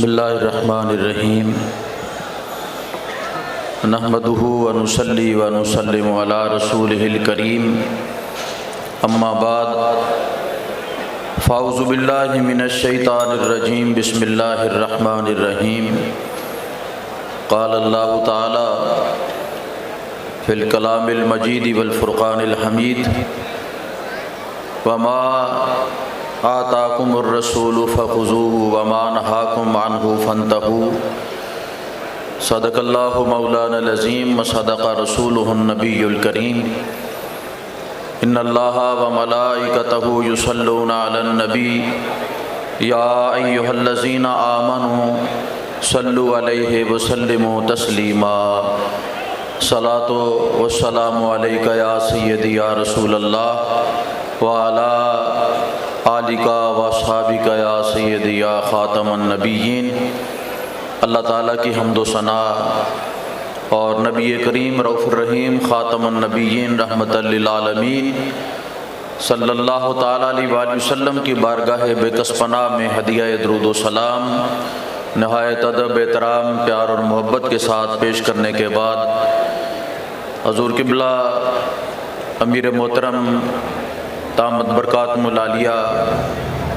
بسم اللہ الرحمن الرحیم نحمدہ ونصلی ونسلم علی رسولہ الکریم اما بعد فاعوذ باللہ من الشیطان الرجیم بسم اللہ الرحمن الرحیم قال اللہ تعالی فی الکلام المجید والفرقان الحمید وما آتاکم الرسول فخذوه وما نہاکم عنہ فانتہوا صدق اللہ مولانا العظیم وصدق رسولہ النبی الکریم ان اللہ وملائکتہ یصلون علی النبی یا ایہا الذین آمنوا صلوا علیہ وسلموا تسلیما صلاۃ والسلام علیک یا سیدی یا رسول اللہ وعلی آلک واصحابک یا سیدی یا خاتم النبیین۔ اللہ تعالیٰ کی حمد و ثنا اور نبی کریم رؤوف الرحیم خاتم النبیین رحمۃ للعالمین صلی اللہ تعالیٰ علیہ وآلہ وسلم کی بارگاہ بے کس پناہ میں ہدیہ درود و سلام نہایت ادب احترام پیار اور محبت کے ساتھ پیش کرنے کے بعد حضور قبلہ امیر محترم دامت برکاتہم العالیہ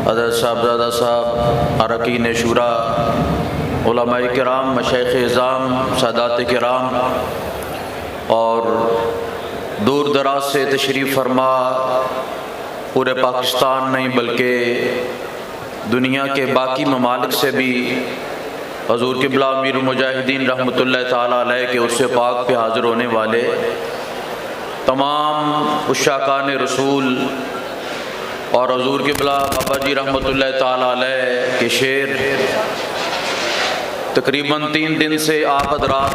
حضرت صاحبزادہ صاحب اراکین شورا علماء کرام مشائخ اعظام سادات کرام اور دور دراز سے تشریف فرما پورے پاکستان نہیں بلکہ دنیا کے باقی ممالک سے بھی حضور قبلہ امیر المجاہدین رحمۃ اللہ تعالیٰ علیہ کے عرص پاک پہ حاضر ہونے والے تمام عشاقان رسول اور حضور قبلہ بابا جی رحمۃ اللہ تعالیٰ علیہ کے شعر تقریباً 3 دن سے آپ حضرات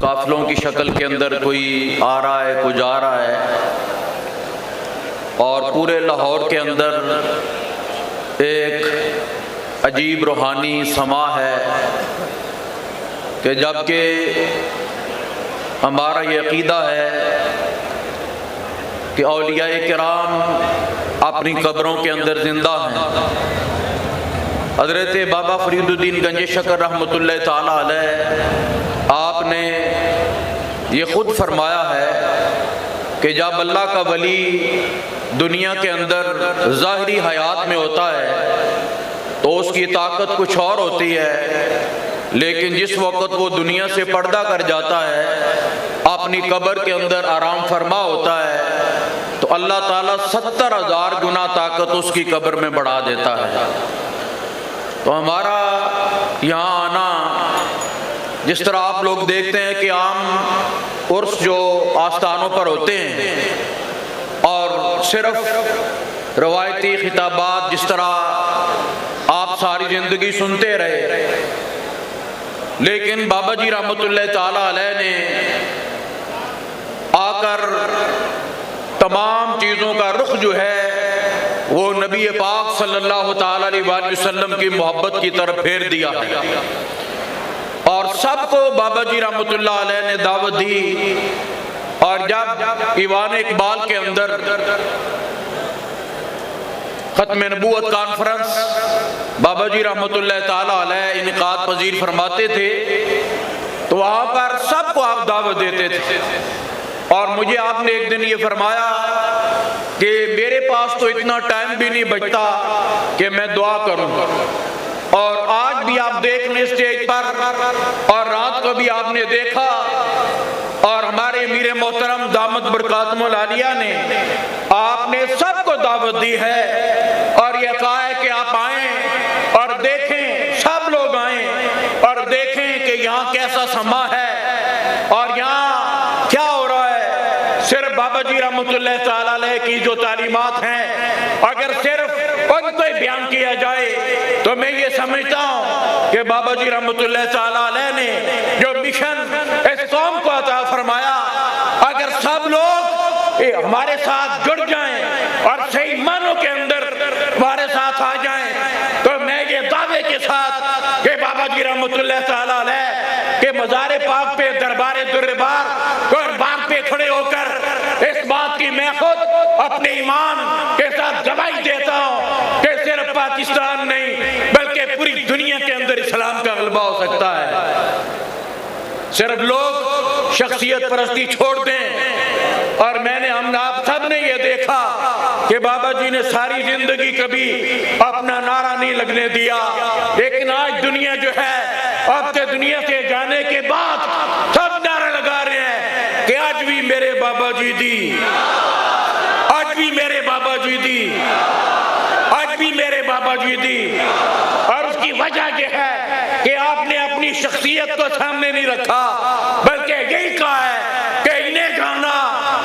قافلوں کی شکل کے اندر کوئی آ رہا ہے کوئی جا رہا ہے اور پورے لاہور کے اندر ایک عجیب روحانی سما ہے کہ جب کہ ہمارا یہ عقیدہ ہے کہ اولیاء کرام اپنی قبروں کے اندر زندہ ہیں۔ حضرت بابا فرید الدین گنج شکر رحمۃ اللہ تعالیٰ علیہ آپ نے یہ خود فرمایا ہے کہ جب اللہ کا ولی دنیا کے اندر ظاہری حیات میں ہوتا ہے تو اس کی طاقت کچھ اور ہوتی ہے، لیکن جس وقت وہ دنیا سے پردہ کر جاتا ہے اپنی قبر کے اندر آرام فرما ہوتا ہے تو اللہ تعالیٰ 70,000 گنا طاقت اس کی قبر میں بڑھا دیتا ہے۔ تو ہمارا یہاں آنا جس طرح آپ لوگ دیکھتے ہیں کہ عام عرس جو آستانوں پر ہوتے ہیں اور صرف روایتی خطابات جس طرح آپ ساری زندگی سنتے رہے، لیکن بابا جی رحمۃ اللہ تعالیٰ علیہ نے آ کر تمام چیزوں کا رخ جو ہے وہ نبی پاک صلی اللہ تعالیٰ علیہ وآلہ وسلم کی محبت کی طرف پھیر دیا ہے اور سب کو بابا جی رحمۃ اللہ علیہ نے دعوت دی۔ اور جب ایوان اقبال کے اندر ختم نبوت کانفرنس بابا جی رحمۃ اللہ تعالیٰ علیہ انعقاد پذیر فرماتے تھے تو وہاں پر سب کو آپ دعوت دیتے تھے اور مجھے آپ نے ایک دن یہ فرمایا کہ میرے پاس تو اتنا ٹائم بھی نہیں بچتا کہ میں دعا کروں، اور آج بھی آپ دیکھ لیں اسٹیج پر اور رات کو بھی آپ نے دیکھا اور ہمارے امیر محترم دامت برکاتہم العالیہ نے آپ نے سب کو دعوت دی ہے اور یہ کہا ہے کہ آپ آئیں اور دیکھیں، سب لوگ آئیں اور دیکھیں کہ یہاں کیسا سما ہے اور یہاں کیا ہو رہا ہے۔ صرف بابا جی رحمۃ اللہ تعالیٰ علیہ کی جو تعلیمات ہیں اگر صرف ان کو بیان کیا جائے تو میں یہ سمجھتا ہوں کہ بابا جی رحمۃ اللہ تعالیٰ علیہ نے جو مشن اس قوم کو عطا فرمایا اگر سب لوگ ہمارے ساتھ جڑ جائیں اور صحیح معنوں کے اندر ہمارے ساتھ آ جائیں تو میں یہ دعوے کے ساتھ کہ بابا جی رحمۃ اللہ تعالیٰ علیہ کے مزار پاک پہ دربار دربار اور باغ پہ کھڑے ہو کر اس بات کی میں خود اپنے ایمان کے ساتھ گواہی دیتا ہوں کہ صرف پاکستان نہیں صرف لوگ شخصیت پرستی چھوڑ دیں، اور میں نے ہم آپ سب نے یہ دیکھا کہ بابا جی نے ساری زندگی کبھی اپنا نعرہ نہیں لگنے دیا، لیکن آج دنیا جو ہے اب کے دنیا سے جانے کے بعد سب نعرہ لگا رہے ہیں کہ آج بھی میرے بابا جی دی، آج بھی میرے بابا جی دی، آج بھی میرے بابا جی دی۔ اور اس کی وجہ یہ ہے کہ آپ نے اپنی شخصیت کو سامنے نہیں رکھا، بلکہ یہی کہا ہے کہ انہیں جانا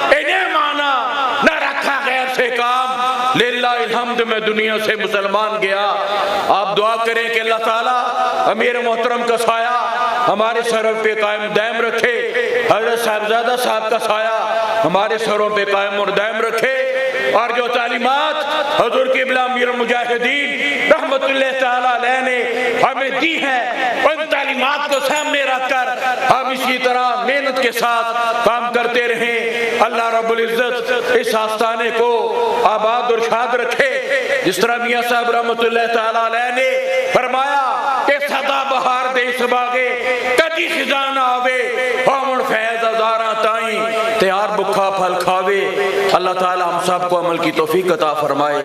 انہیں مانا، نہ رکھا غیر سے کام۔ للہ الحمد میں دنیا سے مسلمان گیا۔ آپ دعا کریں کہ اللہ تعالیٰ امیر محترم کا سایہ ہمارے سروں پہ قائم دائم رکھے، حضرت صاحبزادہ صاحب کا سایہ ہمارے سروں پہ قائم اور دائم رکھے، اور جو تعلیمات حضور قبلہ امیر المجاہدین رحمت اللہ تعالیٰ علیہ نے ہمیں دی ہیں، ان تعلیمات کو سامنے رکھ کر ہم اسی طرح محنت کے ساتھ کام کرتے رہیں۔ اللہ رب العزت اس آستانے کو آباد اور شاد رکھے، جس طرح میاں صاحب رحمت اللہ تعالیٰ علیہ نے فرمایا کہ سدا بہار دے اس باغے کدی خزاں نہ آوے، ہون فیض ہزاراں تائیں تیار بکھا پھل کھاوے۔ اللہ تعالیٰ ہم سب کو عمل کی توفیق عطا فرمائے۔